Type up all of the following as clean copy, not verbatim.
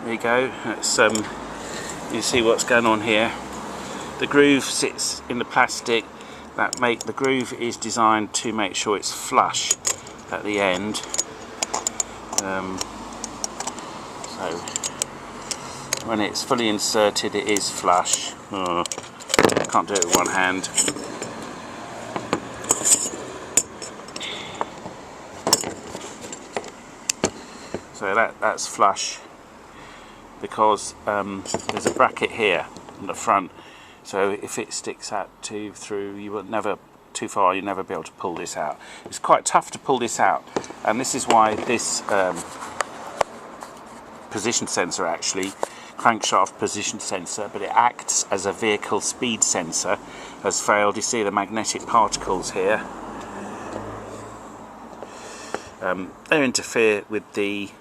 There you go. That's, you see what's going on here. The groove sits in the plastic. The groove is designed to make sure it's flush at the end. So when it's fully inserted, it is flush. Oh, I can't do it with one hand. So that's flush because there's a bracket here in the front. So if it sticks out through, you will never too far. You'll never be able to pull this out. It's quite tough to pull this out, and this is why this position sensor, actually crankshaft position sensor, but it acts as a vehicle speed sensor, has failed. You see the magnetic particles here. They interfere with the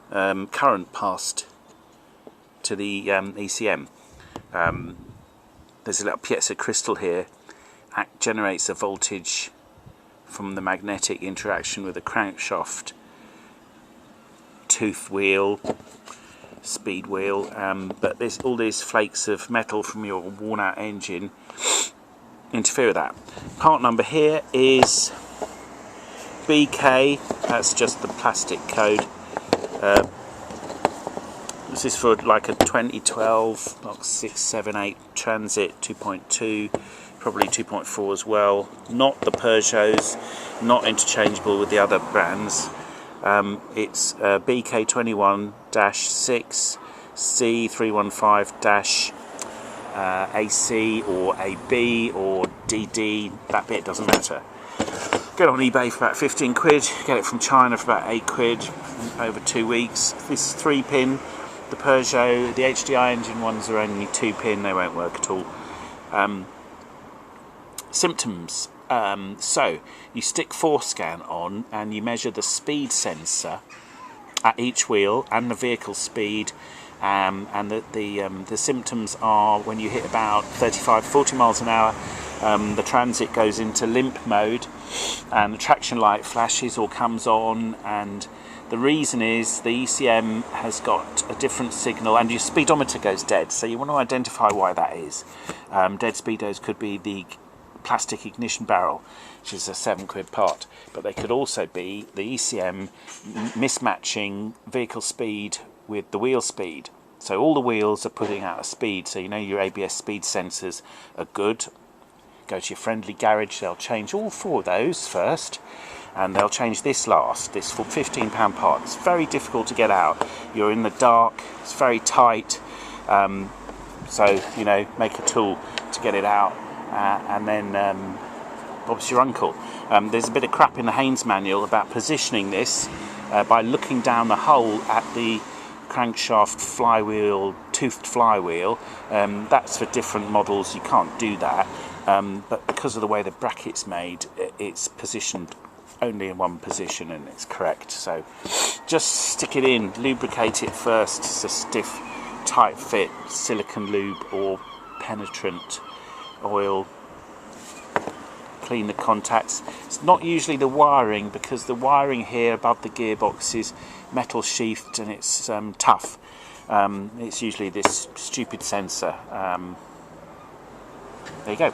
current passed to the ECM. There's a little piezo crystal here, generates a voltage from the magnetic interaction with the crankshaft tooth wheel, speed wheel, but there's all these flakes of metal from your worn out engine interfere with that. Part number here is BK, that's just the plastic code. This is for like a 2012 Mark 6, 7, 8 Transit 2.2, probably 2.4 as well. Not the Peugeots, not interchangeable with the other brands. It's BK21-6 C315-AC or AB or DD, that bit doesn't matter. Get on eBay for about 15 quid, get it from China for about 8 quid over 2 weeks. This is 3-pin. The Peugeot, the HDI engine ones are only 2-pin, they won't work at all. Symptoms. So you stick ForScan on and you measure the speed sensor at each wheel and the vehicle speed, and the symptoms are when you hit about 35-40 miles an hour, the Transit goes into limp mode and the traction light flashes or comes on, and the reason is the ECM has got a different signal and your speedometer goes dead, so you want to identify why that is. Dead speedos could be the plastic ignition barrel, which is a 7 quid part, but they could also be the ECM mismatching vehicle speed with the wheel speed. So all the wheels are putting out a speed, so you know your ABS speed sensors are good. Go to your friendly garage, they'll change all 4 of those first, and they'll change this last, this for £15 part. It's very difficult to get out. You're in the dark, it's very tight, so you know, make a tool to get it out, and then Bob's your uncle. There's a bit of crap in the Haynes manual about positioning this by looking down the hole at the crankshaft flywheel, toothed flywheel. That's for different models, you can't do that, but because of the way the bracket's made, it's positioned only in one position and it's correct. So just stick it in, lubricate it first. It's a stiff, tight fit silicone lube or penetrant oil. Clean the contacts. It's not usually the wiring, because the wiring here above the gearbox is metal sheathed and it's tough. It's usually this stupid sensor. There you go.